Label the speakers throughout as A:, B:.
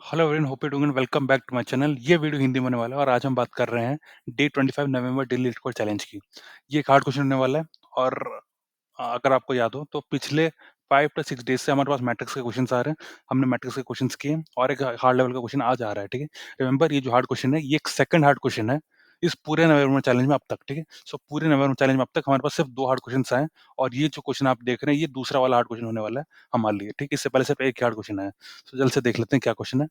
A: Hello everyone, hope you doing and welcome back to my channel. ये video Hindi में होने वाला है और आज हम बात कर रहे हैं डे 25 नवंबर डेली रिकॉर्ड चैलेंज की। ये एक हार्ड क्वेश्चन होने वाला है और अगर आपको याद हो तो पिछले 5 टू 6 डेज से हमारे पास मैट्रिक्स के क्वेश्चंस आ रहे हैं। हमने मैट्रिक्स के क्वेश्चंस किए और एक हार्ड लेवल का क्वेश्चन आज आ रहा है, ठीक है? रिमेंबर, ये जो हार्ड क्वेश्चन है ये एक सेकंड हार्ड क्वेश्चन है इस पूरे नवंबर चैलेंज में अब तक, ठीक है? सो पूरे नवंबर चैलेंज में अब तक हमारे पास सिर्फ 2 हार्ड क्वेश्चंस आए हैं और ये जो क्वेश्चन आप देख रहे हैं ये दूसरा वाला हार्ड क्वेश्चन होने वाला है हमारे लिए, ठीक है? इससे पहले सिर्फ एक ही हार्ड क्वेश्चन आया है। सो जल्द से देख लेते हैं क्या क्वेश्चन है।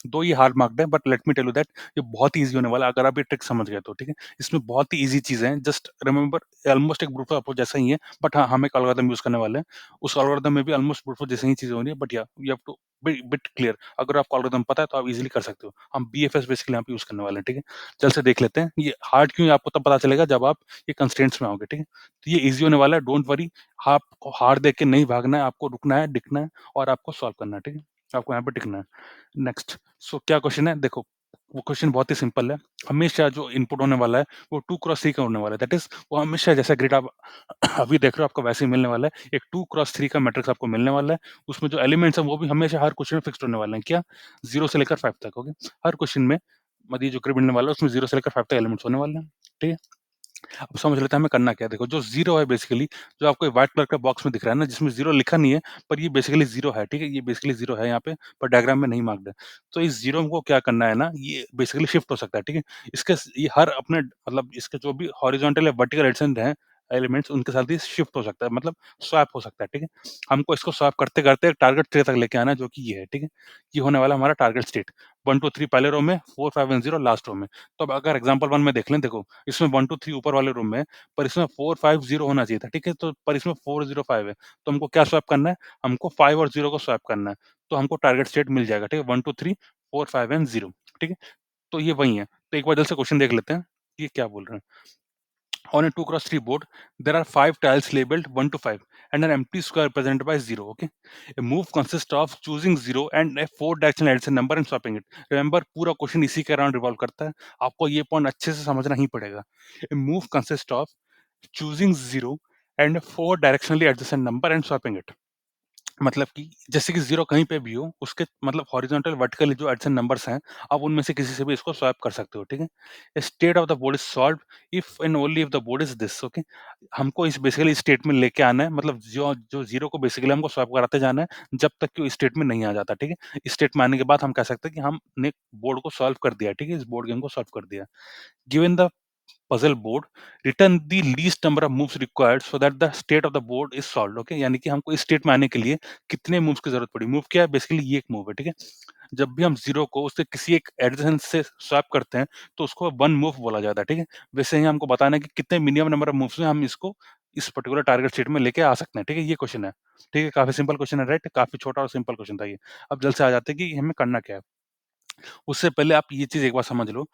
A: दो ये हार्ड मार्क्ड है, but let me tell you that ये बहुत ही ईज़ी होने वाला है अगर आप ये ट्रिक समझ गए तो, ठीक है? इसमें बहुत ही ईज़ी चीज़ें हैं, जस्ट रिमेंबर ऑलमोस्ट एक ब्रूट फोर्स अप्रोच जैसा ही है, बट हाँ, हम एक एल्गोरिथम यूज़ करने वाले हैं। उस एल्गोरिथम में भी ऑलमोस्ट ब्रूट फोर्स जैसी ही चीज़ें हो रही है, but yeah you have to be bit clear. अगर आपको एल्गोरिथम पता है तो आप ईज़िली कर सकते हो। हम बीएफएस बेसिकली यहाँ पे यूज़ करने वाले हैं, ठीक है? जल्द से देख लेते हैं। ये हार्ड क्यों है आपको तब पता चलेगा जब आप ये कंस्ट्रेंट्स में आओगे, ठीक है? तो ये ईज़ी होने वाला है, डोंट वरी। आपको हार्ड देख के नहीं भागना है, आपको रुकना है, दिखना है और आपको सॉल्व करना है, ठीक है? आपको यहाँ पे टिकना है। नेक्स्ट, सो क्या क्वेश्चन है देखो, वो क्वेश्चन बहुत ही सिंपल है। हमेशा जो इनपुट होने वाला है वो 2 क्रॉस 3 का होने वाला है। दैट इज़ वो हमेशा जैसा ग्रिड आप अभी देख रहे हो आपको वैसे ही मिलने वाला है। एक 2 क्रॉस 3 का मैट्रिक्स आपको मिलने वाला है। उसमें जो एलिमेंट्स हैं वो भी हमेशा हर क्वेश्चन में फिक्स्ड होने वाले हैं। क्या? 0 से लेकर 5 तक, ओके? हर क्वेश्चन में मतलब ये जो ग्रिड मिलने वाला है उसमें 0 से लेकर 5 तक एलिमेंट्स होने वाले हैं। ठीक है? अब समझ लेते हैं हमें करना क्या है। देखो, जो 0 है बेसिकली, जो आपको व्हाइट कलर का बॉक्स में दिख रहा है ना, जिसमें 0 लिखा नहीं है, पर ये बेसिकली 0 है, ठीक है? ये बेसिकली 0 है यहाँ पे, पर डायग्राम में नहीं मार्क्ड है। तो इस 0 को क्या करना है ना, ये बेसिकली शिफ्ट हो सकता है, ठीक है? इसके स ये हर अपने मतलब इसके जो भी हॉरिज़ॉन्टल या वर्टिकल एडजेसेंट हैं एलिमेंट्स, उनके साथ ये शिफ्ट हो सकता है, मतलब स्वैप हो सकता है, ठीक है? हमको इसको स्वैप करते-करते एक टारगेट स्टेट तक लेके आना है, जो कि ये है, ठीक है? ये होने वाला है हमारा टारगेट स्टेट। 1, 2, 3 पहले रो में, 4, 5 एंड 0 लास्ट रो में। तो अब अगर एग्जांपल 1 में देख लें, देखो, इसमें 1, 2, 3 ऊपर वाले रूम में, पर इसमें 4, 5, 0 होना चाहिए था, ठीक है? तो पर इसमें 4, 0, 5 है, तो हमको क्या स्वैप करना है? हमको 5 और 0 को स्वैप करना है, तो हमको टारगेट स्टेट मिल जाएगा, ठीक है? 1, 2, 3, 4, 5 एंड 0, ठीक है? तो ये वही है। तो एक बार जल्द से क्वेश्चन देख लेते हैं, ये क्या बोल रहे हैं। On a 2 cross 3 board, there are 5 tiles labeled 1 to 5 and an empty square represented by 0. Okay. A move consists of choosing 0 and a 4 directional addition number and swapping it. Remember, पूरा question इसी के around revolve करता है। आपको ये point अच्छे से समझना ही पड़ेगा। A move consists of choosing 0 and 4 directionally adjacent number and swapping it. मतलब कि जैसे कि 0 कहीं पे भी हो, उसके मतलब हॉरिज़ॉन्टल वर्टिकल जो एडिशन नंबर्स हैं, आप उनमें से किसी से भी इसको स्वैप कर सकते हो, ठीक है? State of the board is solved if and only if the board is this, okay? हमको इस बेसिकली स्टेट में लेके आना है, मतलब जो जो 0 को बेसिकली हमको स्वैप कराते जाना है, जब तक कि वो स्टेट में नहीं आ जाता, ठीक है? स्टेट में आने के बाद हम कह सकते हैं कि हमने बोर्ड को सॉल्व कर दिया, ठीक है? इस बोर्ड गेम को सॉल्व कर दिया। Given the puzzle board, return the least number of moves required so that the state of the board is solved, okay? यानी कि हमको इस स्टेट में आने के लिए कितने मूव्स की जरूरत पड़ी। मूव क्या है? बेसिकली ये एक मूव है, ठीक है? जब भी हम जीरो को उससे किसी एक एडजेसेंट से स्वैप करते हैं तो उसको वन मूव बोला जाता है, ठीक है? वैसे ही हमको बताना है कि कितने मिनिमम नंबर ऑफ मूव्स में हम इसको इस पर्टिकुलर टारगेट स्टेट में लेके आ सकते हैं, ठीक है? ये क्वेश्चन है, ठीक है? काफी सिंपल क्वेश्चन है, राइट? काफी छोटा और सिंपल क्वेश्चन था ये। अब जल्द से आ जाते हैं कि हमें करना क्या है। उससे पहले आप ये चीज़ एक बार समझ लो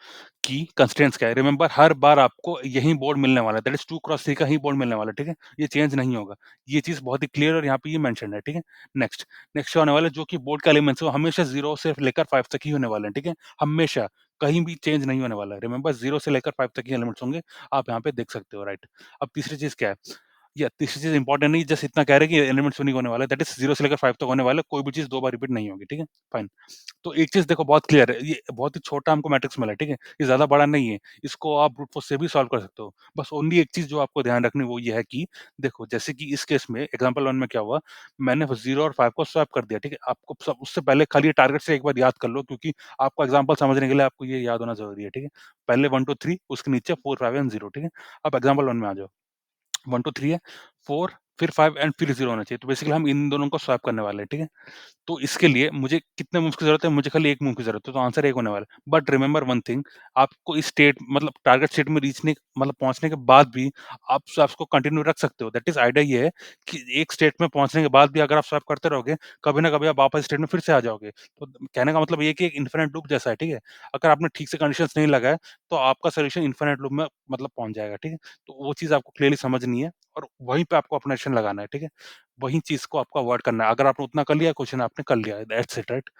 A: कि कंस्ट्रेंट्स क्या है। रिमेंबर, हर बार आपको यही बोर्ड मिलने वाला है, दैट इज़ 2 क्रॉस 3 का ही बोर्ड मिलने वाला है, ठीक है? ये चेंज नहीं होगा। ये चीज़ बहुत ही क्लियर और यहाँ पे ये मेंशन्ड है, ठीक है? नेक्स्ट, नेक्स्ट क्या होने वाला है, जो कि बोर्ड के एलिमेंट्स हैं वो हमेशा 0 से लेकर 5 तक ही होने वाले हैं, ठीक है? हमेशा, कहीं भी चेंज नहीं होने वाला है। रिमेंबर, 0 से लेकर 5 तक ही एलिमेंट्स होंगे, आप यहाँ पे देख सकते हो, राइट? अब तीसरी चीज़ क्या है, या तीसरी चीज़ इम्पोर्टेंट नहीं, जस्ट इतना कह रहे हैं कि एलिमेंट्स यूनिक होने वाला है, दैट इज़ 0 से लेकर 5 तक होने वाला है, कोई भी चीज़ 2 बार रिपीट नहीं होगी, ठीक है? फाइन। तो एक चीज़ देखो बहुत क्लियर है, ये बहुत ही छोटा हमको मैट्रिक्स मिला है, ठीक है? ये ज़्यादा बड़ा नहीं है, इसको आप ब्रूट फोर्स से भी सॉल्व कर सकते हो। बस ओनली एक चीज़ जो आपको ध्यान रखनी है वो ये है कि देखो, जैसे कि इस केस में एग्ज़ाम्पल 1 में क्या हुआ, मैंने 0 और 5 को स्वैप कर दिया, ठीक है? आपको सब उससे पहले खाली ये टारगेट से एक बार याद कर लो, क्योंकि आपको एग्ज़ाम्पल समझने के लिए आपको ये याद होना ज़रूरी है, ठीक है? पहले 1 2 3 उसके नीचे 4 5 एंड 0, ठीक है? अब एग्ज़ाम्पल 1 में आ जाओ। 1 2 3 है, 4 फिर 5 एंड फिर 0 होना चाहिए। तो बेसिकली हम इन दोनों को स्वैप करने वाले हैं, ठीक है? तो इसके लिए मुझे कितने मूव्स की ज़रूरत है? मुझे खाली 1 मूव की ज़रूरत है, तो आंसर 1 होने वाला है। बट रिमेंबर वन थिंग, आपको इस स्टेट मतलब टारगेट स्टेट में रीचने मतलब पहुँचने के बाद भी आप स्वैप्स को कंटिन्यू रख सकते हो। दैट इज़ आइडिया ये है कि एक स्टेट में पहुँचने के बाद भी अगर आप स्वैप करते रहोगे, कभी ना कभी आप वापस स्टेट में फिर से आ जाओगे। तो कहने का मतलब ये है कि एक इन्फिनिट लूप जैसा है, ठीक है? अगर आपने ठीक से कंडीशंस नहीं लगाए, तो आपका सॉल्यूशन इन्फिनिट लूप में मतलब पहुँच जाएगा, ठीक है? तो वो चीज़ आपको क्लियरली समझनी है और वहीं पे आपको अपना एक्शन लगाना है, ठीक है? वही चीज़ को आपको अवॉइड करना है। अगर आपने उतना कर लिया, क्वेश्चन आपने कर लिया है, दैट्स इट, राइट?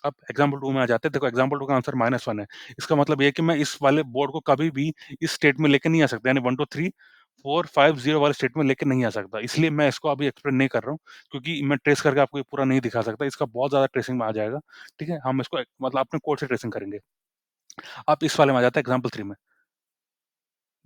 A: अब एग्ज़ाम्पल 2 में आ जाते हैं। देखो, एग्ज़ाम्पल 2 का आंसर -1 है। इसका मतलब ये है कि मैं इस वाले बोर्ड को कभी भी इस स्टेट में लेके नहीं आ सकता, यानी 1 2 3 450 वाले स्टेट में लेके नहीं आ सकता। इसलिए मैं इसको अभी एक्सप्लेन नहीं कर रहा हूँ, क्योंकि मैं ट्रेस करके आपको ये पूरा नहीं दिखा सकता। इसका बहुत ज़्यादा ट्रेसिंग में आ जाएगा, ठीक है? हम इसको मतलब अपने कोड से ट्रेसिंग करेंगे। अब इस वाले में आ जाते हैं एग्ज़ाम्पल 3 में।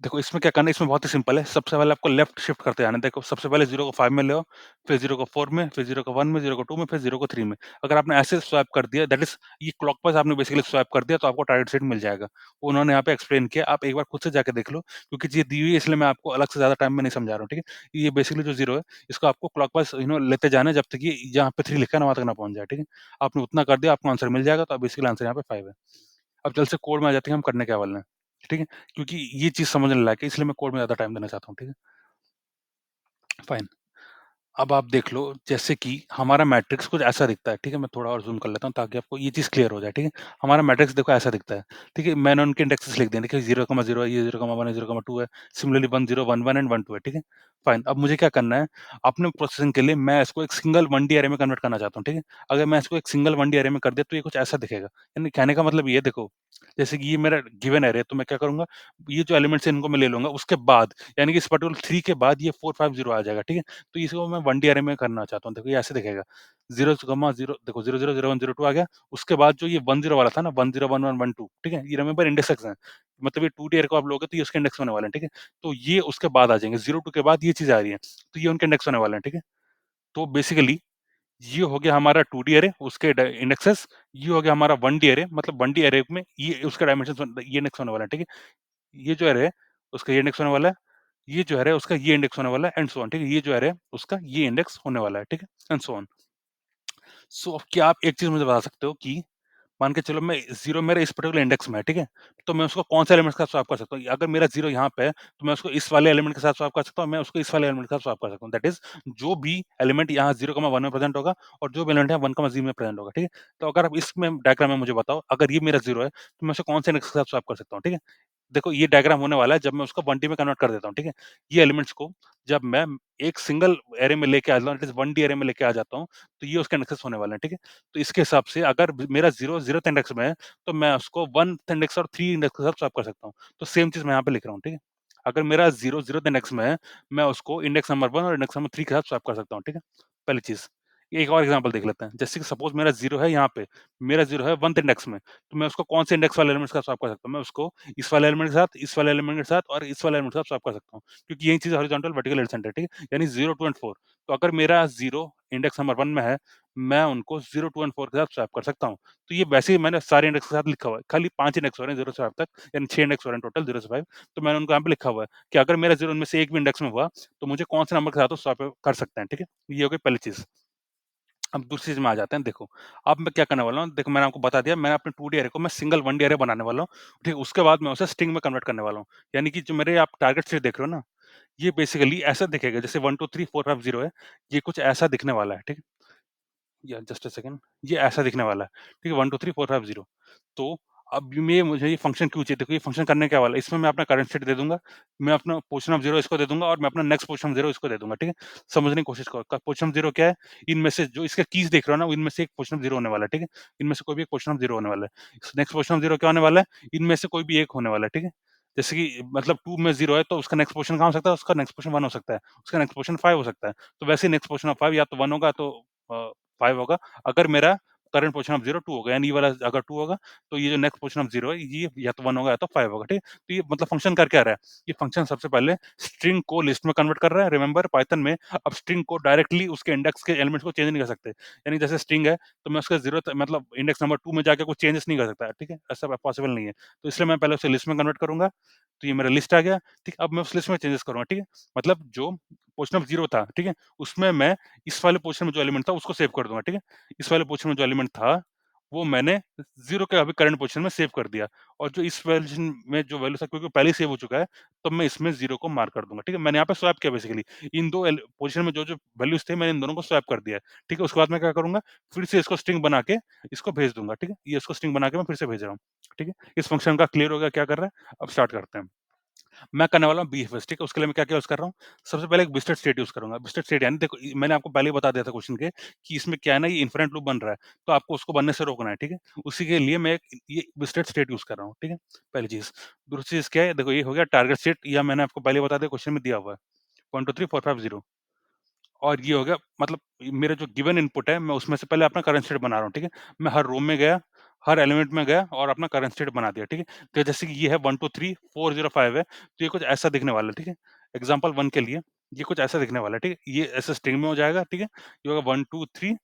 A: देखो इसमें क्या करना है, इसमें बहुत ही सिंपल है। सबसे पहले आपको लेफ्ट शिफ्ट करते जाना है। देखो सबसे पहले 0 को 5 में ले आओ, फिर 0 को 4 में, फिर 0 को 1 में, 0 को 2 में, फिर 0 को 3 में। अगर आपने ऐसे स्वैप कर दिया, दैट इज़ ये क्लॉकवाइज़ आपने बेसिकली स्वैप कर दिया, तो आपको टारगेट सेट मिल जाएगा। उन्होंने यहाँ पे एक्सप्लेन किया, आप एक बार खुद से जाके देख लो, क्योंकि चीज़ दी हुई है इसलिए मैं आपको अलग से ज़्यादा टाइम में नहीं समझा रहा हूँ, ठीक है? ये बेसिकली जो 0 है, इसको आपको क्लॉकवाइज़ लेते जाना है जब तक ये जहाँ पे 3 लिखा है ना, वहाँ तक ना पहुँच जाए, ठीक है? आपने उतना कर दिया, आपको आंसर मिल जाएगा, तो बेसिकली आंसर यहाँ पे 5 है। अब जल्द से कोड में आ जाते हैं हम करने क्या वाले हैं, ठीक है? क्योंकि ये चीज़ समझने लायक है, इसलिए मैं कोड में ज़्यादा टाइम देना चाहता हूँ, ठीक है? फाइन। अब आप देख लो जैसे कि हमारा मैट्रिक्स कुछ ऐसा दिखता है, ठीक है? मैं थोड़ा और ज़ूम कर लेता हूँ ताकि आपको ये चीज़ क्लियर हो जाए, ठीक है? हमारा मैट्रिक्स देखो ऐसा दिखता है, ठीक है? मैंने उनके इंडेक्सेस लिख दिए, देखिए 0,0 है, ये 0,1 है, 0,2 है, सिमिलरली 10, 11 एंड 12 है, ठीक है? फाइन, अब मुझे क्या करना है, अपने प्रोसेसिंग के लिए मैं इसको एक सिंगल 1D अरे में कन्वर्ट करना चाहता हूँ, ठीक है? अगर मैं इसको एक सिंगल 1D अरे में कर दिया तो ये कुछ ऐसा दिखेगा। यानी कहने का मतलब ये देखो, जैसे कि ये मेरा गिवन अरे है तो मैं क्या करूँगा, ये जो एलिमेंट्स है इनको मैं ले लूँगा, उसके बाद यानी कि इस पर्टिकुलर 3 के बाद ये 450 आ जाएगा, ठीक है? तो इसको मैं 1D अरे में करना चाहता हूँ। देखो ये ऐसे दिखेगा 0,0 देखो 00, 01, 02 आ गया। उसके बाद जो ये 10 वाला था ना 10, 11, 12 ठीक है? ये रिमेंबर इंडेक्सेस हैं। मतलब ये 2D अरे को आप लोगे तो ये उसके इंडेक्स होने वाले हैं, ठीक है? तो ये उसके बाद आ जाएँगे 02 के बाद ये चीज़ आ रही है। तो ये उनके इंडेक्स होने वाले हैं, ठीक है? तो बेसिकली ये हो गया हमारा 2D अरे उसके इंडेक्सेस, ये हो गया हमारा 1D अरे मतलब 1D अरे में ये उसका डायमेंशंस ये इंडेक्स होने वाला है, ठीक है? ये जो अरे है उसका ये इंडेक्स होने वाला है। ये जो अरे है उसका ये इंडेक्स होने वाला है एंड सो ऑन, ठीक है? ये जो अरे है उसका ये इंडेक्स होने वाला है, ठीक है? And so on. सो अब क्या आप एक चीज़ मुझे बता सकते हो कि मान के चलो मैं 0 मेरा इस पर्टिकुलर इंडेक्स में है, ठीक है? तो मैं उसको कौन-से एलिमेंट्स के साथ स्वैप कर सकता हूँ? अगर मेरा 0 यहाँ पे है, तो मैं उसको इस वाले एलिमेंट के साथ स्वैप कर सकता हूँ, मैं उसको इस वाले एलिमेंट के साथ स्वैप कर सकता हूँ। दैट इज़ जो भी एलिमेंट यहाँ 0,1 में प्रेज़ेंट होगा और जो भी एलिमेंट यहाँ 1,0 में प्रेज़ेंट होगा, ठीक है? तो अगर आप इसमें डायग्राम में मुझे बताओ, अगर ये मेरा 0 है, तो मैं उसे कौन से इंडेक्स के साथ स्वैप कर सकता हूँ, ठीक है? देखो ये डायग्राम होने वाला है जब मैं उसको 1D में कन्वर्ट कर देता हूँ, ठीक है? ये एलिमेंट्स को जब मैं एक सिंगल अरे में लेके आ जाता हूँ, दैट इज़ 1D अरे में लेके आ जाता हूँ, तो ये उसके इंडेक्सेस होने वाले हैं, ठीक है? तो इसके हिसाब से अगर मेरा 0 0th इंडेक्स में है, तो मैं उसको 1th इंडेक्स और 3 इंडेक्स के साथ स्वैप कर सकता हूँ। तो सेम चीज़ मैं यहाँ पे लिख रहा हूँ, ठीक है? अगर मेरा 0 0th इंडेक्स में है, मैं उसको इंडेक्स नंबर 1 और इंडेक्स नंबर 3 के साथ स्वैप कर सकता हूँ, ठीक है? पहली चीज़। एक और एग्ज़ाम्पल देख लेते हैं। जैसे कि सपोज़ मेरा 0 है यहाँ पे, मेरा 0 है 1th इंडेक्स में, तो मैं उसको कौन से इंडेक्स वाले एलिमेंट्स के साथ स्वैप कर सकता हूँ? मैं उसको इस वाले एलिमेंट के साथ, इस वाले एलिमेंट के साथ और इस वाले एलिमेंट के साथ स्वैप कर सकता हूँ। क्योंकि यही चीज़ हॉरिज़ॉन्टल, वर्टिकल, एडजेसेंट है, ठीक है? यानी 0, 2 एंड 4। तो अगर मेरा 0 इंडेक्स नंबर 1 में है, मैं उनको 0, 2 एंड 4 के साथ स्वैप कर सकता हूँ। तो ये वैसे ही मैंने सारे इंडेक्स के साथ लिखा हुआ है। खाली 5 इंडेक्स हो रहे हैं 0 से 5 तक, यानी 6 इंडेक्स हो रहे हैं टोटल 0 से 5। तो मैंने उनको यहाँ पे लिखा हुआ है कि अगर मेरा 0 उनमें से एक भी इंडेक्स में हुआ, तो मुझे कौन से नंबर के साथ वो स्वैप कर सकते हैं, ठीक है? ये हो गई पहली चीज़। अब दूसरी चीज़ में आ जाते हैं, देखो, अब मैं क्या करने वाला हूँ, देखो मैंने आपको बता दिया, मैंने अपने 2D अरे को मैं सिंगल 1D अरे बनाने वाला हूँ, ठीक है? उसके बाद मैं उसे स्ट्रिंग में कन्वर्ट करने वाला हूँ। यानी कि जो मेरे आप टारगेट स्टेट देख रहे हो ना, ये बेसिकली ऐसा दिखेगा जैसे 1, 2, 3, 4, 5, 0 है, ये कुछ ऐसा दिखने वाला है, ठीक है? या जस्ट अ सेकंड, ये ऐसा दिखने वाला है, ठीक है? 1, 2, 3, 4, 5, 0। तो अब ये मुझे ये फंक्शन क्यों चाहिए? देखो ये फंक्शन करने क्या वाला है, इसमें मैं अपना करंट स्टेट दे दूँगा, मैं अपना पोज़ीशन ऑफ 0 इसको दे दूँगा और मैं अपना नेक्स्ट पोज़ीशन ऑफ 0 इसको दे दूँगा, ठीक है? समझने की कोशिश करो, पोज़ीशन ऑफ 0 क्या है? इनमें से जो इसके कीज़ देख रहे हो ना, इनमें से एक पोज़ीशन ऑफ 0 होने वाला है, ठीक है? इनमें से कोई भी एक पोज़ीशन ऑफ 0 होने वाला है। नेक्स्ट पोज़ीशन ऑफ 0 क्या होने वाला है? इनमें से कोई भी एक होने वाला है, ठीक है? जैसे कि मतलब 2 में 0 है, तो उसका नेक्स्ट पोज़ीशन कहाँ हो सकता है? उसका नेक्स्ट पोज़ीशन 1 हो सकता है, उसका नेक्स्ट पोज़ीशन 5 हो सकता है। तो वैसे ही नेक्स्ट पोज़ीशन ऑफ 5 या तो 1 होगा तो अ, 5 होगा। अगर मेरा करंट पोज़ीशन ऑफ 0 2 होगा, यानी ये वाला अगर 2 होगा, तो ये जो नेक्स्ट पोज़ीशन ऑफ 0 है, ये या तो 1 होगा या तो 5 होगा, ठीक है? तो ये मतलब फंक्शन कर क्या रहा है? ये फंक्शन सबसे पहले स्ट्रिंग को लिस्ट में कन्वर्ट कर रहा है। रिमेंबर पाइथन में आप स्ट्रिंग को डायरेक्टली उसके इंडेक्स के एलिमेंट्स को चेंज नहीं कर सकते। यानी जैसे स्ट्रिंग है, तो मैं उसका ज़रूरत मतलब इंडेक्स नंबर 2 में जाके कुछ चेंजेस नहीं कर सकता, ठीक है? ऐसा पॉसिबल नहीं है। तो इसलिए मैं पहले उसे लिस्ट में कन्वर्ट करूँगा, तो ये मेरा लिस्ट आ गया, ठीक है? अब मैं उस लिस्ट में चेंजेस करूँगा, ठीक है? मतलब जो पोज़ीशन ऑफ 0 था, ठीक है? उसमें मैं इस वाले पोज़ीशन में जो एलिमेंट था उसको सेव कर दूँगा, ठीक है? इस वाले पोज़ीशन में जो एलिमेंट था, वो मैंने 0 के अभी करंट पोज़ीशन में सेव कर दिया और जो इस पोज़ीशन में जो वैल्यू था क्योंकि पहले ही सेव हो चुका है, तो मैं इसमें 0 को मार्क कर दूँगा, ठीक है? मैंने यहाँ पे स्वैप किया बेसिकली। इन 2 पोज़ीशन में जो-जो वैल्यूज़ थे मैंने इन दोनों को स्वैप कर दिया है, ठीक है? उसके बाद मैं क्या करूँगा, फिर से इसको स्ट्रिंग बना के इसको भेज दूँगा, ठीक है? ये इसको स्ट्रिंग बना के मैं फिर से भेज रहा हूँ, ठीक है? इस फंक्शन का क्लियर हो गया क्या कर रहा है? अब स्टार्ट करते हैं। मैं करने वाला हूँ बीएफएस, ठीक है? उसके लिए मैं क्या-क्या यूज़ कर रहा हूँ? सबसे पहले एक बिस्टेड स्टेट यूज़ करूँगा। बिस्टेड स्टेट यानी देखो मैंने आपको पहले ही बता दिया था क्वेश्चन के कि इसमें क्या है ना, ये इन्फिनिट लूप बन रहा है, तो आपको उसको बनने से रोकना है, ठीक है? उसी के लिए मैं एक ये बिस्टेड स्टेट यूज़ कर रहा हूँ, ठीक है? पहली चीज़। दूसरी चीज़ क्या है? देखो ये हो गया टारगेट स्टेट, या मैंने आपको पहले बता दिया, क्वेश्चन में दिया हुआ है 1 2 3 4 5 0। और ये हो गया, मतलब मेरा जो गिवन इनपुट है, मैं उसमें से पहले अपना करंट स्टेट बना रहा हूँ, ठीक है? मैं हर रो में गया, हर एलिमेंट में गया और अपना करंट स्टेट बना दिया, ठीक है? तो जैसे कि ये है 1 2 3 4 0 5 है, तो ये कुछ ऐसा दिखने वाला है, ठीक है? एग्ज़ाम्पल 1 के लिए ये कुछ ऐसा दिखने वाला है, ठीक है? ये ऐसे स्ट्रिंग में हो जाएगा, ठीक है? ये होगा 1 2 3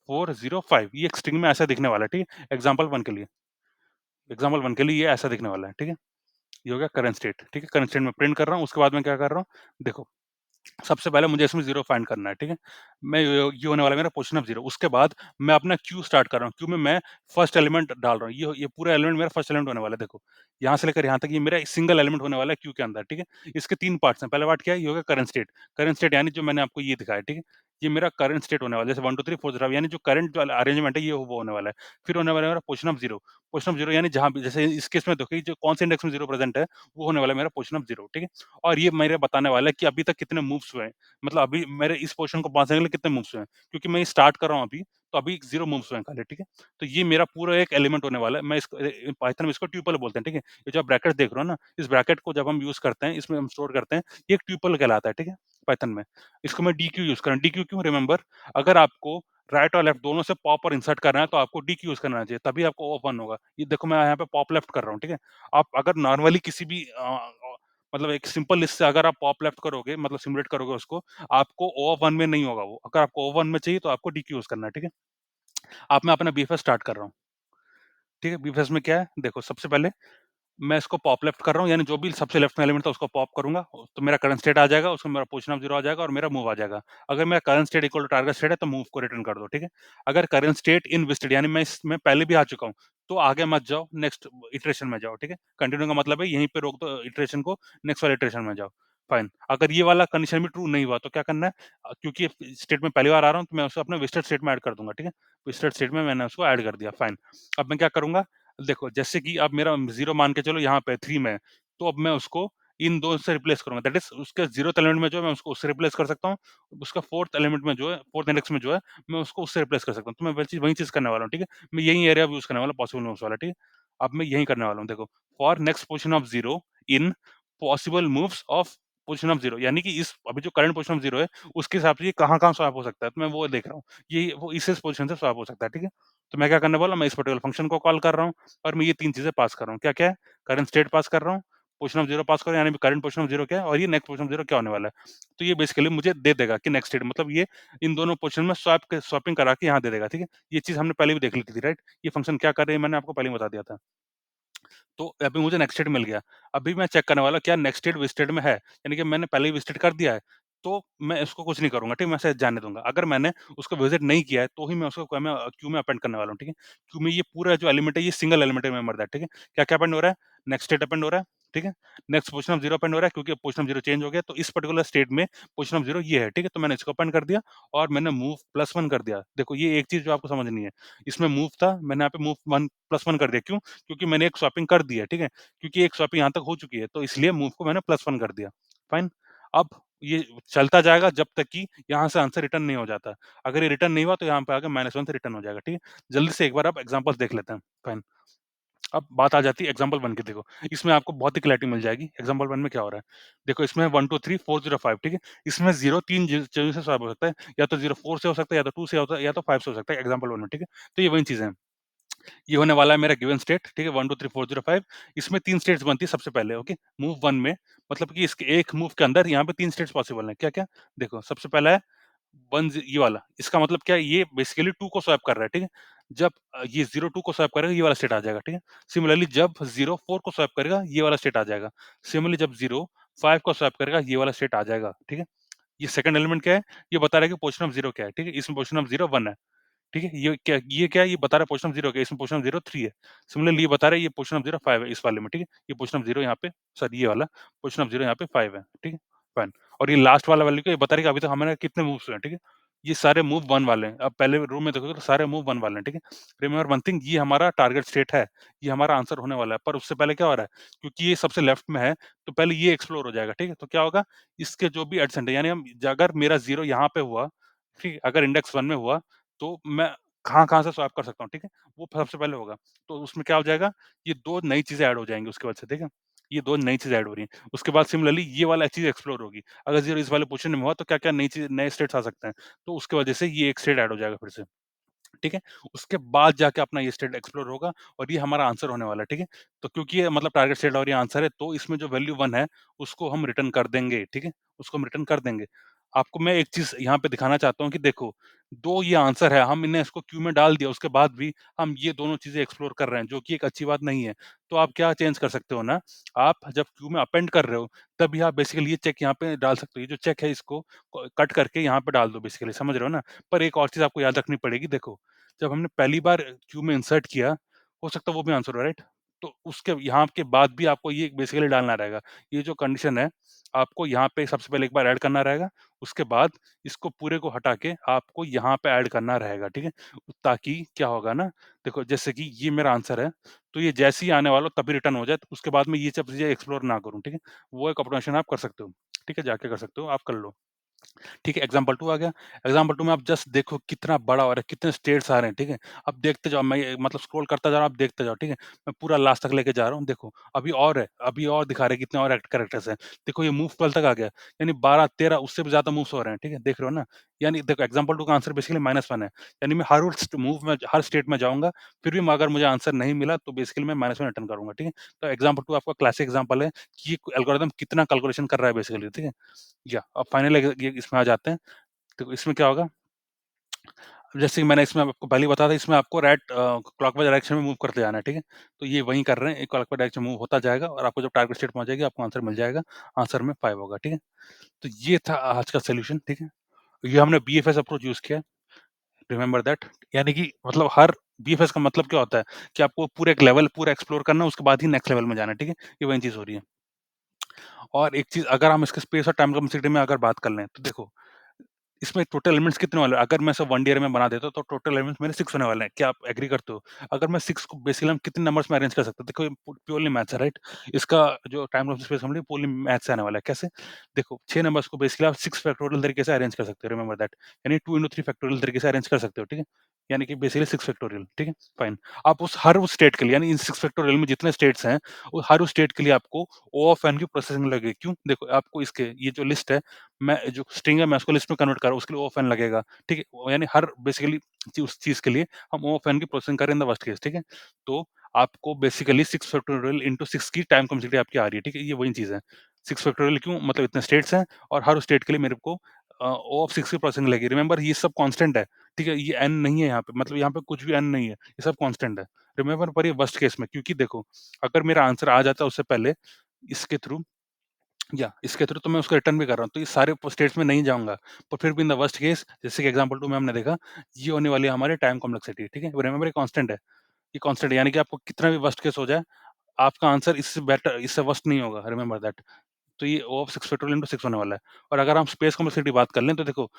A: 4 0 5, ये एक स्ट्रिंग में ऐसा दिखने वाला है, ठीक है? एग्ज़ाम्पल 1 के लिए ये ऐसा दिखने वाला है, ठीक है? ये हो गया करंट स्टेट, ठीक है? करंट स्टेट में प्रिंट कर रहा हूँ, उसके बाद मैं क्या कर रहा हूँ, देखो सबसे पहले मुझे इसमें 0 फाइंड करना है, ठीक है? मैं ये होने वाला है मेरा पोज़ीशन ऑफ 0। उसके बाद मैं अपना क्यू स्टार्ट कर रहा हूँ। क्यू में मैं फर्स्ट एलिमेंट डाल रहा हूँ। ये पूरा एलिमेंट मेरा फर्स्ट एलिमेंट होने वाला है, देखो। यहाँ से लेकर यहाँ तक ये मेरा एक सिंगल एलिमेंट होने वाला है क्यू के अंदर, ठीक है? इसके 3 पार्ट्स हैं। पहला पार्ट क्या है? ये होगा करंट स्टेट। करंट स्टेट यानी जो मैंने आपको ये दिखाया, ठीक है? ये मेरा करंट स्टेट होने वाला है। जैसे 1 2 3 4 0 यानी जो करंट जो अरेंजमेंट है, ये वो होने वाला है। फिर होने वाला है मेरा पोज़ीशन ऑफ 0। पोज़ीशन ऑफ 0 यानी जहाँ भी, जैसे इस केस में देखो, ये जो कौन से इंडेक्स में 0 प्रेज़ेंट है, वो होने वाला है मेरा पोज़ीशन ऑफ 0, ठीक है? और ये मेरे बताने वाला है कि अभी तक कितने मूव्स हुए हैं। मतलब अभी मेरे इस पोज़ीशन को पहुँचने के लिए कितने मूव्स हुए हैं? क्योंकि मैं ये स्टार्ट कर रहा हूँ अभी, तो अभी 0 मूव्स हुए हैं खाली, ठीक है? तो ये मेरा पूरा एक एलिमेंट होने वाला है। मैं इसको पाइथन में इसको ट्यूपल बोलते हैं, ठीक है? ये जो आप ब्रैकेट देख रहे हो ना, इस ब्रैकेट को जब हम यूज़ करते हैं, इसमें हम स्टोर करते हैं, ये एक ट्यूपल कहलाता है, ठीक है? पाइथन में। इसको मैं डीक्यू यूज़ कर रहा हूँ। डीक्यू क्यों? रिमेंबर, अगर आपको राइट और लेफ्ट दोनों से पॉप और इंसर्ट करना है, तो आपको डीक्यू यूज़ करना चाहिए, तभी आपको ओपन होगा। ये देखो मैं यहाँ पे पॉप लेफ्ट कर रहा हूँ, ठीक है? आप अगर नॉर्मली किसी भी मतलब एक सिंपल लिस्ट से अगर आप पॉप लेफ्ट करोगे, मतलब सिमुलेट करोगे उसको, आपको O1 में नहीं होगा वो। अगर आपको O1 में चाहिए, तो आपको डीक्यू यूज़ करना है, ठीक है? अब मैं अपना बीएफएस स्टार्ट कर रहा हूँ, ठीक है? बीएफएस में क्या है? देखो सबसे पहले मैं इसको पॉप लेफ्ट कर रहा हूँ, यानी जो भी सबसे लेफ्ट में एलिमेंट था उसको पॉप करूँगा, तो मेरा करंट स्टेट आ जाएगा, उसमें मेरा पोज़ीशन ऑफ 0 आ जाएगा और मेरा मूव आ जाएगा। अगर मेरा current state equal to target state है, तो मूव को रिटर्न कर दो, ठीक है? अगर करंट स्टेट इन विजिटेड यानी मैं इसमें पहले भी आ चुका हूँ, तो आगे मत जाओ, नेक्स्ट इटरेशन में जाओ, ठीक है? कंटिन्यू का मतलब है यहीं पे रोक दो इटरेशन को, नेक्स्ट वाले इटरेशन में जाओ, फाइन। अगर ये वाला कंडीशन भी ट्रू नहीं हुआ, तो क्या करना है? क्योंकि स्टेट में पहली बार आ रहा हूँ, तो मैं उसको अपने विजिटेड स्टेट में ऐड कर दूँगा, ठीक है? विजिटेड स्टेट में मैंने उसको ऐड कर दिया, फाइन। अब मैं क्या करूँगा? देखो, जैसे कि अब मेरा 0 मान के चलो यहाँ पे 3 में है, तो अब मैं उसको इन 2 से रिप्लेस करूँगा। दैट इज़ उसके 0th एलिमेंट में जो है मैं उसको उससे रिप्लेस कर सकता हूँ। उसका 4th एलिमेंट में जो है 4th इंडेक्स में जो है, मैं उसको उससे रिप्लेस कर सकता हूँ। तो मैं वही चीज़ करने वाला हूँ, ठीक है? मैं यही एरिया अब यूज़ करने वाला हूँ, पॉसिबल मूव्स वाला, ठीक है? अब मैं यही करने वाला हूँ, देखो, for next position of 0 in possible moves of position of 0 यानी कि इस अभी जो करंट पोज़ीशन ऑफ 0 है, उसके हिसाब से ये कहाँ-कहाँ स्वैप हो सकता है, तो मैं वो देख रहा हूँ। ये वो इस पोज़ीशन से स्वैप हो सकता है, ठीक है? तो मैं क्या करने वाला हूँ, मैं इस पर्टिकुलर फंक्शन को कॉल कर रहा हूँ और मैं ये 3 चीज़ें पास कर रहा हूँ। क्या-क्या है? करंट स्टेट पास कर रहा हूँ, पोज़ीशन ऑफ 0 पास कर रहा हूँ, यानी करंट पोज़ीशन ऑफ 0 क्या है और ये नेक्स्ट पोज़ीशन ऑफ 0 क्या होने वाला है। तो ये बेसिकली मुझे दे देगा कि नेक्स्ट स्टेट, मतलब ये इन दोनों पोज़ीशन में स्वैपिंग करा के यहाँ दे देगा, ठीक है? ये चीज़ हमने पहले भी देख ली थी, राइट? ये फंक्शन क्या कर रही है, मैंने आपको पहले ही बता दिया था। तो अभी मुझे नेक्स्ट स्टेट मिल गया। अभी मैं चेक करने वाला क्या नेक्स्ट स्टेट विजिटेड में है, यानी कि मैंने पहले ही विजिट कर दिया है, तो मैं इसको कुछ नहीं करूँगा, ठीक है? मैं ऐसे जाने दूँगा। अगर मैंने उसको विजिट नहीं किया है, तो ही मैं उसको क्यू में अपेंड करने वाला हूँ, ठीक है? क्यू में ये पूरा जो एलिमेंट है, ये सिंगल एलिमेंट है, रिमेंबर दैट, ठीक है? क्या-क्या अपेंड हो रहा है? नेक्स्ट स्टेट अपेंड हो रहा है, ठीक है? नेक्स्ट पोज़ीशन ऑफ 0 अपेंड हो रहा है, क्योंकि पोज़ीशन ऑफ 0 चेंज हो गया, तो इस पर्टिकुलर स्टेट में पोज़ीशन ऑफ 0 ये है, ठीक है? तो मैंने इसको अपेंड कर दिया और मैंने मूव +1 कर दिया। देखो, ये एक चीज़ जो आपको समझनी है, इसमें मूव था, मैंने यहाँ पे मूव 1 +1 कर दिया, क्यों? क्योंकि मैंने एक स्वैपिंग कर दी है, ठीक है? क्योंकि एक स्वैपिंग यहाँ तक हो चुकी है, तो इसलिए मूव को मैंने +1 कर दिया, फाइन। अब ये चलता जाएगा जब तक कि यहाँ से आंसर रिटर्न नहीं हो जाता। अगर ये रिटर्न नहीं हुआ, तो यहाँ पे आके -1 से रिटर्न हो जाएगा, ठीक है? जल्दी से एक बार आप एग्ज़ाम्पल्स देख लेते हैं, फाइन। अब बात आ जाती है एग्ज़ाम्पल 1 की, देखो, इसमें आपको बहुत ही क्लैरिटी मिल जाएगी। एग्ज़ाम्पल 1 में क्या हो रहा है? देखो, इसमें 1 2 3 4 0 5, ठीक है? इसमें 0 3 चीज़ों से स्वैप हो सकता है, या तो 0 4 से हो सकता है, या तो 2 से होता है, या तो 5 से हो सकता है, एग्ज़ाम्पल 1 में, ठीक है? तो ये वही चीज़ें हैं। ये होने वाला है मेरा गिवन स्टेट, ठीक है? 1 2 3 4 0 5। इसमें 3 स्टेट्स बनती है सबसे पहले, ओके? मूव 1 में, मतलब कि इसके एक मूव के अंदर यहाँ पे 3 स्टेट्स पॉसिबल हैं। क्या-क्या? देखो, सबसे पहला है 1 ज़ी ये वाला, इसका मतलब क्या है? ये बेसिकली 2 को स्वैप कर रहा है, ठीक है? जब ये 0 2 को स्वैप करेगा, ये वाला स्टेट आ जाएगा, ठीक है? सिमिलरली जब 0 4 को स्वैप करेगा, ये वाला स्टेट आ जाएगा। सिमिलरली जब 0 5 को स्वैप करेगा, ये वाला स्टेट आ जाएगा, ठीक है? ये सेकंड एलिमेंट क्या है? ये बता रहा है कि पोज़ीशन ऑफ 0 क्या है, ठीक है? इसमें पोज़ीशन ऑफ 0 1 है। ठीक है? ये क्या है? ये बता रहा है पोज़ीशन ऑफ 0 क्या है? इसमें पोज़ीशन ऑफ 0 3 है। सिमिलरली ये बता रहा है ये पोज़ीशन ऑफ 0 5 है इस वाले में, ठीक है? ये पोज़ीशन ऑफ 0 यहाँ पे, सॉरी, ये वाला पोज़ीशन ऑफ 0 यहाँ पे 5 है, ठीक है? फाइन। और ये लास्ट वाला वैल्यू क्या, ये बता रहा है कि अभी तक हमारे कितने मूव्स हुए हैं, ठीक है? ये सारे मूव 1 वाले हैं। अब पहले रो में देखोगे तो सारे मूव 1 वाले हैं, ठीक है? रिमेंबर वन थिंग, ये हमारा टारगेट स्टेट है, ये हमारा आंसर होने वाला है, पर उससे पहले क्या हो रहा है? क्योंकि ये सबसे लेफ्ट में है, तो पहले ये एक्सप्लोर हो जाएगा, ठीक है? तो क्या होगा? इसके जो भी एडजेसेंट है, यानी हम अगर मेरा 0 यहाँ पे हुआ, ठीक है? अगर इंडेक्स 1 में हुआ, तो मैं कहाँ-कहाँ से स्वैप कर सकता हूँ, ठीक है? वो सबसे पहले होगा। तो उसमें क्या हो जाएगा? ये 2 नई चीज़ें ऐड हो जाएँगी उसके बाद से, ठीक है? ये 2 नई चीज़ें ऐड हो रही हैं। उसके बाद सिमिलरली ये वाला चीज़ एक्सप्लोर होगी। अगर 0 इस वाले पोज़ीशन में हुआ, तो क्या-क्या नई चीज़ नए स्टेट्स आ सकते हैं। तो उसकी वजह से ये एक स्टेट ऐड हो जाएगा फिर से, ठीक है? उसके बाद जाके अपना ये स्टेट एक्सप्लोर होगा और ये हमारा आंसर होने वाला है, ठीक है? तो क्योंकि ये मतलब टारगेट स्टेट और ये आंसर है, तो इसमें जो वैल्यू 1 है, उसको हम रिटर्न कर देंगे, ठीक है? उसको हम रिटर्न कर देंगे। आपको मैं एक चीज़ यहाँ पे दिखाना चाहता हूँ कि देखो, 2 ये आंसर है, हम इन्हें इसको क्यू में डाल दिया, उसके बाद भी हम ये दोनों चीज़ें एक्सप्लोर कर रहे हैं, जो कि एक अच्छी बात नहीं है। तो आप क्या चेंज कर सकते हो ना, आप जब क्यू में अपेंड कर रहे हो, तभी आप बेसिकली ये चेक यहाँ पे डाल सकते हो। ये जो चेक है, इसको कट करके यहाँ पे डाल दो बेसिकली, समझ रहे हो ना? पर एक और चीज़ आपको याद रखनी पड़ेगी, देखो, जब हमने पहली बार क्यू में इंसर्ट किया, हो सकता है वो भी आंसर हो, राइट? तो उसके यहाँ के बाद भी आपको ये बेसिकली डालना रहेगा। ये जो कंडीशन है, आपको यहाँ पे सबसे पहले एक बार ऐड करना रहेगा, उसके बाद इसको पूरे को हटा के आपको यहाँ पे ऐड करना रहेगा, ठीक है? ताकि क्या होगा ना, देखो जैसे कि ये मेरा आंसर है, तो ये जैसे ही आने वाला हो तभी रिटर्न हो जाए, तो उसके बाद में ये सब चीज़ें एक्सप्लोर ना करूँ, ठीक है? वो एक ऑप्शन आप कर सकते हो, ठीक है? जाके कर सकते हो, आप कर लो। ठीक है, एग्ज़ाम्पल 2 आ गया। एग्ज़ाम्पल 2 में आप जस्ट देखो कितना बड़ा हो रहा है, कितने स्टेट्स आ रहे हैं, ठीक है? अब देखते जाओ, मैं ये मतलब स्क्रॉल करता जा रहा हूँ, आप देखते जाओ, ठीक है? मैं पूरा लास्ट तक लेके जा रहा हूँ, देखो, अभी और है, अभी और दिखा रहे हैं कितने और कैरेक्टर्स हैं। देखो ये मूव 12 तक आ गया, यानी 12-13 उससे भी ज़्यादा मूव्स हो रहे हैं, ठीक है? देख रहे हो ना? यानी देखो एग्ज़ाम्पल 2 का आंसर बेसिकली -1 है, यानी मैं हर उस मूव में हर स्टेट में जाऊँगा, फिर भी अगर मुझे आंसर नहीं मिला तो बेसिकली मैं -1 रिटर्न करूँगा, ठीक है? तो एग्ज़ाम्पल 2 आपका क्लासिक एग्ज़ाम्पल है कि ये एल्गोरिथम कितना कैलकुलेशन कर रहा है बेसिकली, ठीक है? या अब फाइनल ये इसमें आ जाते हैं। देखो इसमें क्या होगा, जैसे कि मैंने इसमें आपको पहले ही बताया था, इसमें आपको क्लॉकवाइज़ डायरेक्शन में मूव करते जाना है, ठीक है? तो ये वही कर रहे हैं, एक क्लॉकवाइज़ डायरेक्शन मूव होता जाएगा और आपको जब टारगेट स्टेट पहुँच जाएगी, आपको आंसर मिल जाएगा। आंसर में 5 होगा, ठीक है? तो ये था आज का सॉल्यूशन, ठीक है? ये हमने बीएफएस अप्रोच यूज़ किया, रिमेंबर दैट। यानी कि मतलब हर बीएफएस का मतलब क्या होता है कि आपको पूरा एक लेवल पूरा एक्सप्लोर करना है, उसके बाद ही नेक्स्ट लेवल में जाना है, ठीक है? ये वही चीज़ हो रही है। और एक चीज़, अगर हम इसके स्पेस और टाइम कॉम्प्लेक्सिटी में अगर बात कर लें, तो देखो इसमें टोटल एलिमेंट्स कितने वाले हैं? अगर मैं सब 1 ईयर में बना देता हूँ, तो टोटल एलिमेंट्स मेरे 6 होने वाले हैं। क्या आप एग्री करते हो? अगर मैं 6 को बेसिकली हम कितने नंबर्स में अरेंज कर सकते हैं? देखो ये प्योरली मैथ्स है, राइट? इसका जो टाइम ऑफ स्पेस हमने प्योरली मैथ्स से आने वाला है। कैसे? देखो 6 नंबर्स को बेसिकली आप 6 फैक्टोरियल तरीके से अरेंज कर सकते हो, रिमेंबर दैट। यानी 2 इंटू 3 फैक्टोरियल तरीके से अरेंज कर सकते हो, ठीक है? यानी कि बेसिकली 6 फैक्टोरियल, ठीक है? फाइन। आप उस स्टेट के लिए, यानी इन 6 फैक्टोरियल में जितने स्टेट्स हैं, वो हर उस स्टेट के लिए आपको ओ ऑफ एन की प्रोसेसिंग लगेगी। क्यों? देखो आपको इसके ये जो लिस्ट है, मैं जो स्ट्रिंग है मैं उसको लिस्ट में कन्वर्ट कर रहा हूँ, उसके लिए ओ ऑफ एन लगेगा, ठीक है? यानी हर बेसिकली उस चीज़ के लिए हम ओ ऑफ एन की प्रोसेसिंग करें इन द वर्स्ट केस, ठीक है? तो आपको बेसिकली 6 फैक्टोरियल इंटू 6 की टाइम कॉम्प्लेक्सिटी आपकी आ रही है, ठीक है? ये वही चीज़ है। 6 फैक्टोरियल क्यों? मतलब इतने स्टेट्स हैं और हर स्टेट के लिए मेरे को ओ ऑफ 6 की प्रोसेसिंग लगेगी। रिमेंबर ये सब कांस्टेंट है, ठीक है? ये एन नहीं है यहाँ पे, मतलब यहाँ पे कुछ भी एन नहीं है, ये सब कांस्टेंट है। रिमेंबर, पर ये वर्स्ट केस में, क्योंकि देखो अगर मेरा आंसर आ जाता है उससे पहले इसके थ्रू, या इसके थ्रू, तो मैं उसको रिटर्न भी कर रहा हूँ, तो ये सारे स्टेट्स में नहीं जाऊँगा। पर फिर भी इन द वर्स्ट केस, जैसे कि एग्जांपल 2 में हमने देखा, ये होने वाली है हमारी टाइम कॉम्प्लेक्सिटी, ठीक है? रिमेंबर ये कांस्टेंट है, ये कांस्टेंट है, यानी कि आपको कितना भी वर्स्ट केस हो जाए, आपका आंसर इससे वर्स्ट नहीं होगा, रिमेंबर दैट। तो ये O ऑफ 6 फैक्टोरियल इंटू 6 होने वाला है। और अगर हम स्पेस कॉम्प्लेक्सिटी बात कर लें, तो देखो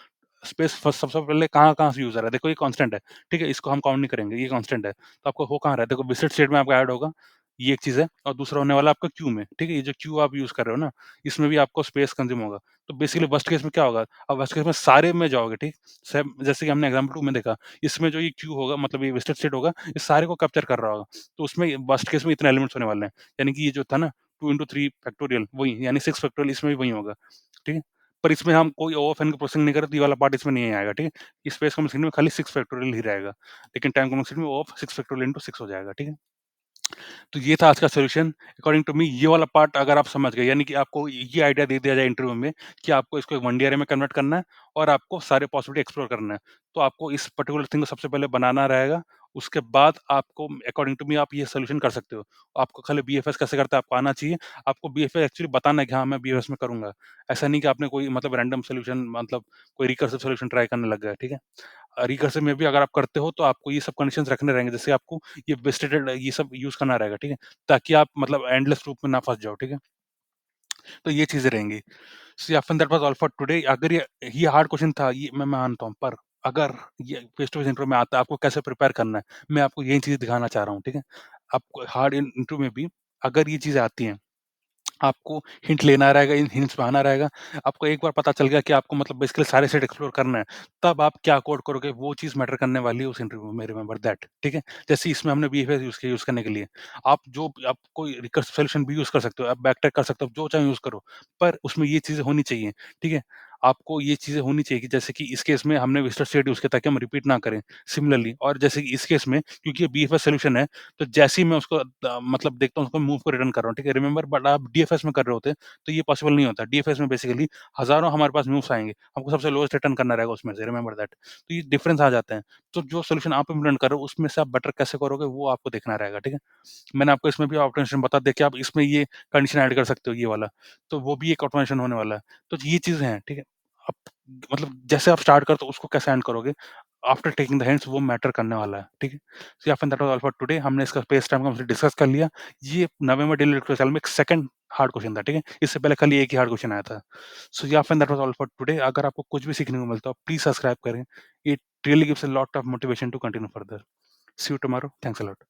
A: स्पेस सबसे पहले कहाँ-कहाँ से यूज़ हो रहा है? देखो ये कांस्टेंट है, ठीक है? इसको हम काउंट नहीं करेंगे, ये कांस्टेंट है। तो आपको हो कहाँ रहा है? देखो विजिट स्टेट में आपका ऐड होगा, ये एक चीज़ है, और दूसरा होने वाला है आपका क्यू में, ठीक है? ये जो क्यू आप यूज़ कर रहे हो ना, इसमें भी आपको स्पेस कंज़्यूम होगा। तो बेसिकली वर्स्ट केस में क्या होगा? अब वर्स्ट केस में सारे में जाओगे, ठीक? सेम जैसे कि हमने एग्ज़ाम्पल 2 में देखा, इसमें जो ये क्यू होगा, मतलब ये विजिट स्टेट होगा, ये सारे को कैप्चर कर रहा होगा। तो उसमें वर्स्ट केस में इतने एलिमेंट्स होने वाले हैं। यानी कि ये जो था ना 2 इंटू 3 फैक्टोरियल वही, यानी 6 फैक्टोरियल इसमें भी वही होगा, ठीक है? पर इसमें हम कोई ओएफएन की प्रोसेसिंग नहीं कर रहे, तो ये वाला पार्ट इसमें नहीं आएगा, ठीक है? स्पेस कॉम्प्लेक्सिटी में खाली 6 फैक्टोरियल ही रहेगा, लेकिन टाइम कॉम्प्लेक्सिटी में ओ ऑफ 6 फैक्टोरियल इंटू 6 हो जाएगा, ठीक है? तो ये था आज का सॉल्यूशन। अकॉर्डिंग टू मी ये वाला पार्ट अगर आप समझ गए, यानी कि आपको ये आइडिया दे दिया जाए इंटरव्यू में कि आपको इसको एक 1 डी अरे में कन्वर्ट करना है और आपको सारे पॉसिबिलिटी एक्सप्लोर करना है। तो आपको इस पर्टिकुलर थिंग को सबसे पहले बनाना रहेगा, उसके बाद आपको अकॉर्डिंग टू मी आप ये सॉल्यूशन कर सकते हो। आपको खाली बीएफएस कैसे करते हैं आपको आना चाहिए। आपको बीएफएस एक्चुअली बताना है कि हाँ, मैं बीएफएस में करूँगा। ऐसा नहीं कि आपने कोई मतलब रैंडम सॉल्यूशन, मतलब कोई रिकर्सिव सॉल्यूशन ट्राई करने लग गए, ठीक है? रिकर्सिव में भी अगर आप करते हो तो आपको ये सब कंडीशंस रखने रहेंगे, जैसे आपको ये वेस्टेड ये सब यूज़ करना रहेगा, ठीक है? ताकि आप मतलब एंडलेस लूप में ना फँस जाओ, ठीक है? तो ये चीज़ें रहेंगी। सो या फिर that was all for today. अगर ये हार्ड क्वेश्चन था, ये मैं मानता हूँ, पर अगर ये फेस टू फेस इंटरव्यू में आता है, आपको कैसे प्रिपेयर करना है, मैं आपको यही चीज़ दिखाना चाह रहा हूँ, ठीक है? आपको हार्ड इंटरव्यू में भी अगर ये चीज़ें आती हैं, आपको हिंट लेना रहेगा, इन हिंट्स पे आना रहेगा। आपको एक बार पता चल गया कि आपको मतलब बेसिकली सारे सेट एक्सप्लोर करना है, तब आप क्या कोड करोगे, वो चीज़ मैटर करने वाली है उस इंटरव्यू में, रिमेंबर दैट, ठीक है? जैसे इसमें हमने बीएफएस यूज़ किया यूज़ करने के लिए। आप कोई रिकर्सिव सॉल्यूशन भी यूज़ कर सकते हो, आप बैकट्रैक कर सकते हो, जो चाहे यूज़ करो, पर उसमें ये चीज़ें होनी चाहिए, ठीक है? आपको ये चीज़ें होनी चाहिए कि जैसे कि इस केस में हमने विस्टार स्टेट यूज़ किया ताकि हम रिपीट ना करें, सिमिलरली। और जैसे कि इस केस में क्योंकि ये बीएफएस सॉल्यूशन है, तो जैसे ही मैं उसको मतलब देखता हूँ, उसको मूव को रिटर्न कर रहा हूँ, ठीक है? रिमेंबर, बट आप डीएफएस में कर रहे होते, तो ये पॉसिबल नहीं होता। डीएफएस में बेसिकली हज़ारों हमारे पास मूव्स आएँगे, हमको सबसे लोएस्ट रिटर्न करना रहेगा उसमें से, रिमेंबर दैट। तो ये डिफरेंस आ जाते हैं। तो जो सॉल्यूशन आप इम्प्लीमेंट कर रहे हो, उसमें से आप बेटर कैसे करोगे, वो आपको देखना रहेगा, ठीक है? मैंने आपको इसमें भी ऑटोमेशन बता दिया कि आप इसमें ये कंडीशन ऐड कर सकते हो, ये वाला, तो वो भी एक ऑटोमेशन होने वाला है। तो ये चीज़ें हैं, ठीक है? आप मतलब जैसे आप स्टार्ट करते हो, उसको कैसे एंड करोगे, आफ्टर टेकिंग द हिंट्स, वो मैटर करने वाला है, ठीक है? सो या फिर that was all for today. हमने इसका स्पेस टाइम का डिस्कस कर लिया। ये नवंबर डेली लिटरेचर में एक सेकंड हार्ड क्वेश्चन था, ठीक है? इससे पहले खाली एक ही हार्ड क्वेश्चन आया था। सो या फिर that was all for today. अगर आपको कुछ भी सीखने को मिलता है, प्लीज़ सब्सक्राइब करें। It really gives a lot of motivation to continue further. See you tomorrow. Thanks a lot.